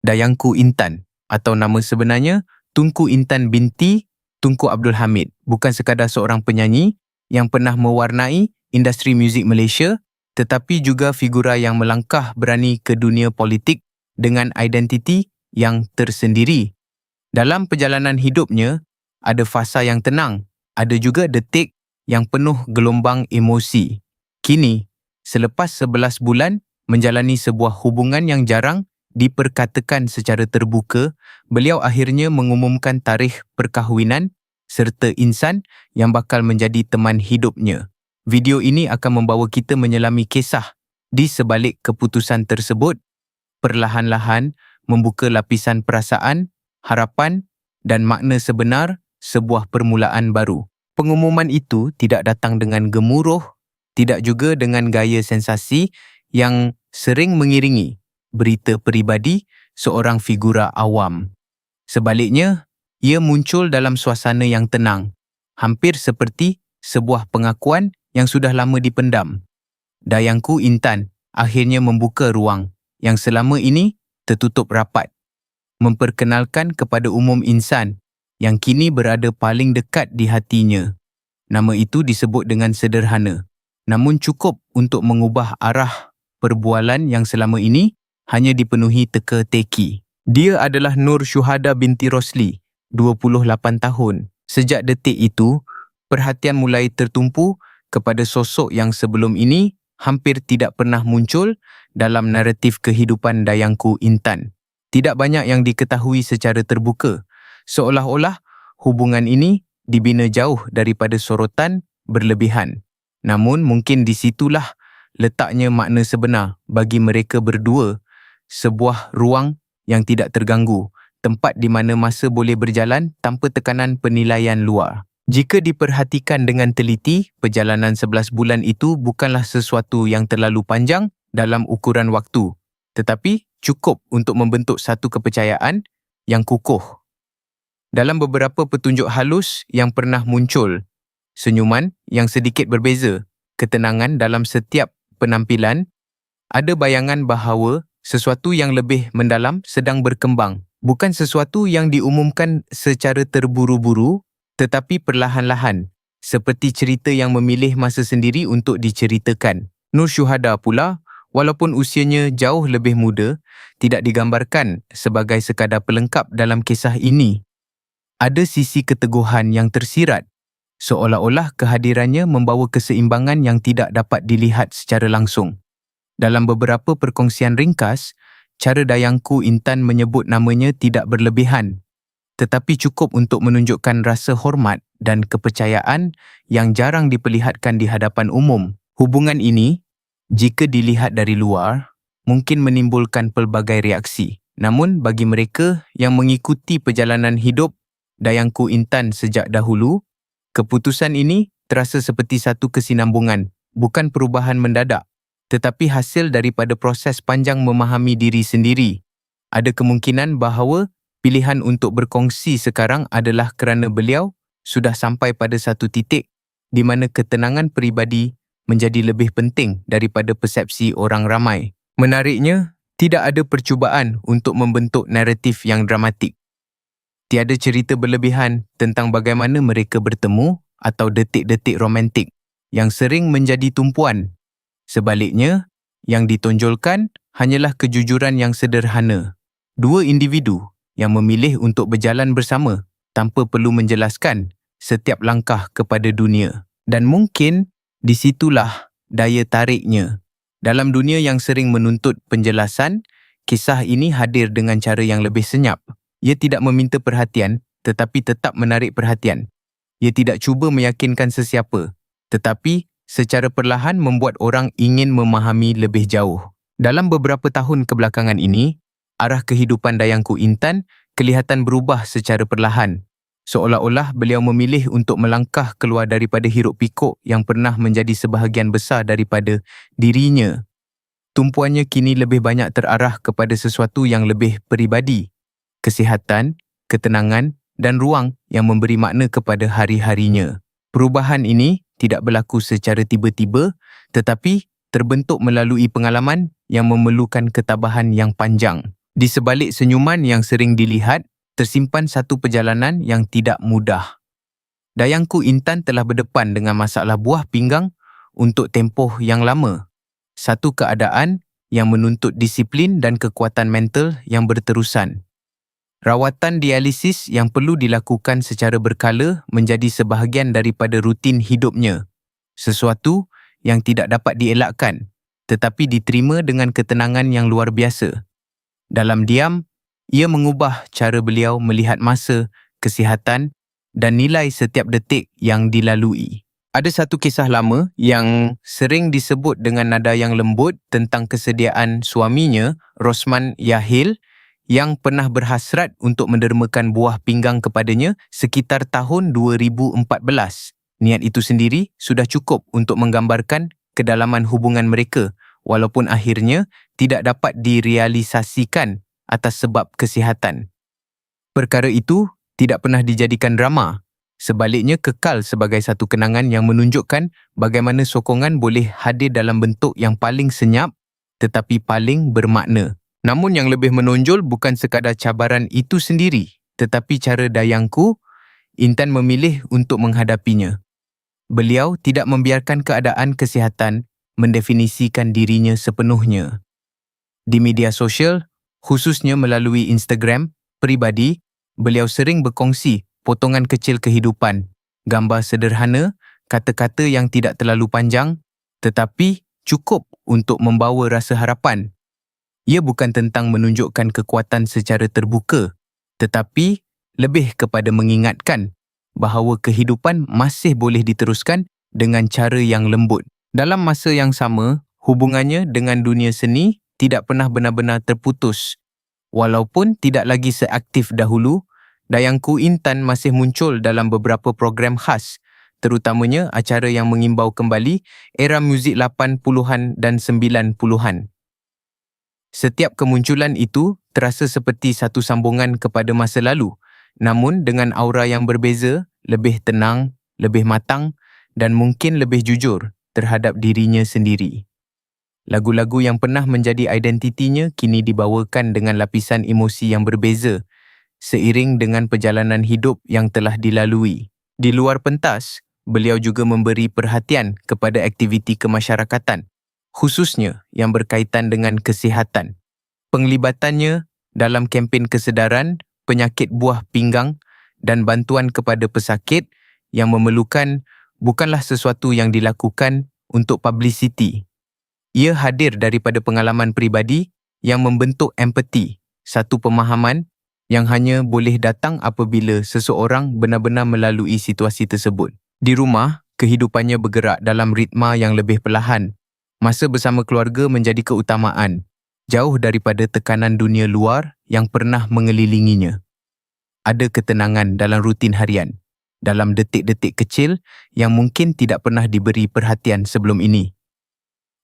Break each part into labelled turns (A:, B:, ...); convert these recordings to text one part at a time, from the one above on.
A: Dayangku Intan atau nama sebenarnya Tunku Intan binti Tunku Abdul Hamid bukan sekadar seorang penyanyi yang pernah mewarnai industri muzik Malaysia, tetapi juga figura yang melangkah berani ke dunia politik dengan identiti yang tersendiri. Dalam perjalanan hidupnya, ada fasa yang tenang, ada juga detik yang penuh gelombang emosi. Kini, selepas 11 bulan menjalani sebuah hubungan yang jarang diperkatakan secara terbuka, beliau akhirnya mengumumkan tarikh perkahwinan serta insan yang bakal menjadi teman hidupnya. Video ini akan membawa kita menyelami kisah di sebalik keputusan tersebut, perlahan-lahan membuka lapisan perasaan, harapan dan makna sebenar sebuah permulaan baru. Pengumuman itu tidak datang dengan gemuruh, tidak juga dengan gaya sensasi yang sering mengiringi berita peribadi seorang figura awam. Sebaliknya, ia muncul dalam suasana yang tenang, hampir seperti sebuah pengakuan yang sudah lama dipendam. Dayangku Intan akhirnya membuka ruang yang selama ini tertutup rapat, memperkenalkan kepada umum insan yang kini berada paling dekat di hatinya. Nama itu disebut dengan sederhana, namun cukup untuk mengubah arah perbualan yang selama ini hanya dipenuhi teka-teki. Dia adalah Nur Syuhada binti Rosli, 28 tahun. Sejak detik itu, perhatian mulai tertumpu kepada sosok yang sebelum ini hampir tidak pernah muncul dalam naratif kehidupan Dayangku Intan. Tidak banyak yang diketahui secara terbuka, seolah-olah hubungan ini dibina jauh daripada sorotan berlebihan. Namun mungkin di situlah letaknya makna sebenar bagi mereka berdua, sebuah ruang yang tidak terganggu, tempat di mana masa boleh berjalan tanpa tekanan penilaian luar. Jika diperhatikan dengan teliti, perjalanan 11 bulan itu bukanlah sesuatu yang terlalu panjang dalam ukuran waktu, tetapi cukup untuk membentuk satu kepercayaan yang kukuh. Dalam beberapa petunjuk halus yang pernah muncul, senyuman yang sedikit berbeza, ketenangan dalam setiap penampilan, ada bayangan bahawa sesuatu yang lebih mendalam sedang berkembang. Bukan sesuatu yang diumumkan secara terburu-buru, tetapi perlahan-lahan, seperti cerita yang memilih masa sendiri untuk diceritakan. Nur Syuhada pula, walaupun usianya jauh lebih muda, tidak digambarkan sebagai sekadar pelengkap dalam kisah ini. Ada sisi keteguhan yang tersirat, seolah-olah kehadirannya membawa keseimbangan yang tidak dapat dilihat secara langsung. Dalam beberapa perkongsian ringkas, cara Dayangku Intan menyebut namanya tidak berlebihan, tetapi cukup untuk menunjukkan rasa hormat dan kepercayaan yang jarang diperlihatkan di hadapan umum. Hubungan ini, jika dilihat dari luar, mungkin menimbulkan pelbagai reaksi. Namun bagi mereka yang mengikuti perjalanan hidup Dayangku Intan sejak dahulu, keputusan ini terasa seperti satu kesinambungan, bukan perubahan mendadak, tetapi hasil daripada proses panjang memahami diri sendiri. Ada kemungkinan bahawa pilihan untuk berkongsi sekarang adalah kerana beliau sudah sampai pada satu titik di mana ketenangan peribadi menjadi lebih penting daripada persepsi orang ramai. Menariknya, tidak ada percubaan untuk membentuk naratif yang dramatik. Tiada cerita berlebihan tentang bagaimana mereka bertemu atau detik-detik romantik yang sering menjadi tumpuan. Sebaliknya, yang ditonjolkan hanyalah kejujuran yang sederhana. Dua individu yang memilih untuk berjalan bersama tanpa perlu menjelaskan setiap langkah kepada dunia. Dan mungkin di situlah daya tariknya. Dalam dunia yang sering menuntut penjelasan, kisah ini hadir dengan cara yang lebih senyap. Ia tidak meminta perhatian, tetapi tetap menarik perhatian. Ia tidak cuba meyakinkan sesiapa, tetapi secara perlahan membuat orang ingin memahami lebih jauh. Dalam beberapa tahun kebelakangan ini, arah kehidupan Dayangku Intan kelihatan berubah secara perlahan. Seolah-olah beliau memilih untuk melangkah keluar daripada hiruk pikuk yang pernah menjadi sebahagian besar daripada dirinya. Tumpuannya kini lebih banyak terarah kepada sesuatu yang lebih peribadi, kesihatan, ketenangan dan ruang yang memberi makna kepada hari-harinya. Perubahan ini tidak berlaku secara tiba-tiba, tetapi terbentuk melalui pengalaman yang memerlukan ketabahan yang panjang. Di sebalik senyuman yang sering dilihat, tersimpan satu perjalanan yang tidak mudah. Dayangku Intan telah berdepan dengan masalah buah pinggang untuk tempoh yang lama. Satu keadaan yang menuntut disiplin dan kekuatan mental yang berterusan. Rawatan dialisis yang perlu dilakukan secara berkala menjadi sebahagian daripada rutin hidupnya. Sesuatu yang tidak dapat dielakkan, tetapi diterima dengan ketenangan yang luar biasa. Dalam diam, ia mengubah cara beliau melihat masa, kesihatan dan nilai setiap detik yang dilalui. Ada satu kisah lama yang sering disebut dengan nada yang lembut tentang kesediaan suaminya, Rosman Yahil, yang pernah berhasrat untuk mendermakan buah pinggang kepadanya sekitar tahun 2014. Niat itu sendiri sudah cukup untuk menggambarkan kedalaman hubungan mereka, walaupun akhirnya tidak dapat direalisasikan atas sebab kesihatan. Perkara itu tidak pernah dijadikan drama. Sebaliknya kekal sebagai satu kenangan yang menunjukkan bagaimana sokongan boleh hadir dalam bentuk yang paling senyap tetapi paling bermakna. Namun yang lebih menonjol bukan sekadar cabaran itu sendiri, tetapi cara Dayangku Intan memilih untuk menghadapinya. Beliau tidak membiarkan keadaan kesihatan mendefinisikan dirinya sepenuhnya. Di media sosial, khususnya melalui Instagram peribadi, beliau sering berkongsi potongan kecil kehidupan, gambar sederhana, kata-kata yang tidak terlalu panjang, tetapi cukup untuk membawa rasa harapan. Ia bukan tentang menunjukkan kekuatan secara terbuka, tetapi lebih kepada mengingatkan bahawa kehidupan masih boleh diteruskan dengan cara yang lembut. Dalam masa yang sama, hubungannya dengan dunia seni tidak pernah benar-benar terputus. Walaupun tidak lagi seaktif dahulu, Dayangku Intan masih muncul dalam beberapa program khas, terutamanya acara yang mengimbau kembali era muzik 80-an dan 90-an. Setiap kemunculan itu terasa seperti satu sambungan kepada masa lalu, namun dengan aura yang berbeza, lebih tenang, lebih matang dan mungkin lebih jujur terhadap dirinya sendiri. Lagu-lagu yang pernah menjadi identitinya kini dibawakan dengan lapisan emosi yang berbeza, seiring dengan perjalanan hidup yang telah dilalui. Di luar pentas, beliau juga memberi perhatian kepada aktiviti kemasyarakatan, khususnya yang berkaitan dengan kesihatan. Penglibatannya dalam kempen kesedaran, penyakit buah pinggang dan bantuan kepada pesakit yang memerlukan bukanlah sesuatu yang dilakukan untuk publicity. Ia hadir daripada pengalaman peribadi yang membentuk empati, satu pemahaman yang hanya boleh datang apabila seseorang benar-benar melalui situasi tersebut. Di rumah, kehidupannya bergerak dalam ritma yang lebih perlahan. Masa bersama keluarga menjadi keutamaan, jauh daripada tekanan dunia luar yang pernah mengelilinginya. Ada ketenangan dalam rutin harian, dalam detik-detik kecil yang mungkin tidak pernah diberi perhatian sebelum ini.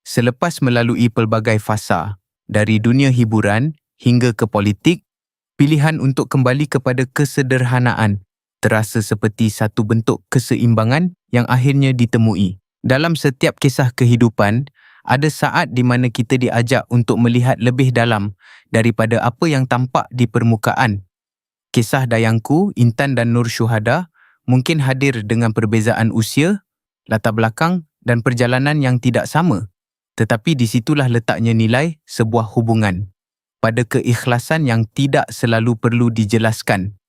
A: Selepas melalui pelbagai fasa, dari dunia hiburan hingga ke politik, pilihan untuk kembali kepada kesederhanaan terasa seperti satu bentuk keseimbangan yang akhirnya ditemui. Dalam setiap kisah kehidupan, ada saat di mana kita diajak untuk melihat lebih dalam daripada apa yang tampak di permukaan. Kisah Dayangku, Intan dan Nur Syuhada mungkin hadir dengan perbezaan usia, latar belakang dan perjalanan yang tidak sama. Tetapi di situlah letaknya nilai sebuah hubungan, pada keikhlasan yang tidak selalu perlu dijelaskan.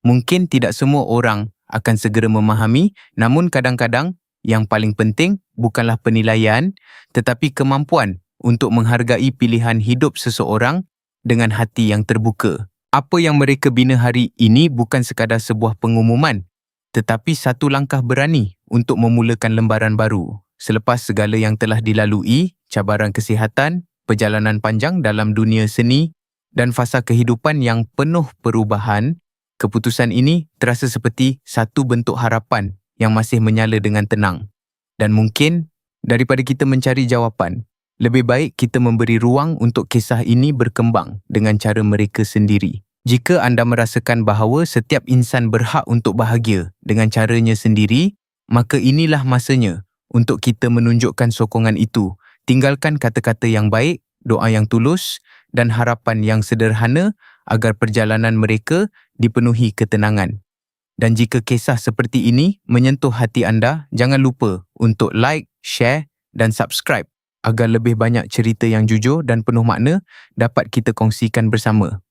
A: Mungkin tidak semua orang akan segera memahami, namun kadang-kadang yang paling penting bukanlah penilaian, tetapi kemampuan untuk menghargai pilihan hidup seseorang dengan hati yang terbuka. Apa yang mereka bina hari ini bukan sekadar sebuah pengumuman, tetapi satu langkah berani untuk memulakan lembaran baru. Selepas segala yang telah dilalui, cabaran kesihatan, perjalanan panjang dalam dunia seni dan fasa kehidupan yang penuh perubahan, keputusan ini terasa seperti satu bentuk harapan yang masih menyala dengan tenang. Dan mungkin, daripada kita mencari jawapan, lebih baik kita memberi ruang untuk kisah ini berkembang dengan cara mereka sendiri. Jika anda merasakan bahawa setiap insan berhak untuk bahagia dengan caranya sendiri, maka inilah masanya untuk kita menunjukkan sokongan itu. Tinggalkan kata-kata yang baik, doa yang tulus dan harapan yang sederhana agar perjalanan mereka dipenuhi ketenangan. Dan jika kisah seperti ini menyentuh hati anda, jangan lupa untuk like, share dan subscribe agar lebih banyak cerita yang jujur dan penuh makna dapat kita kongsikan bersama.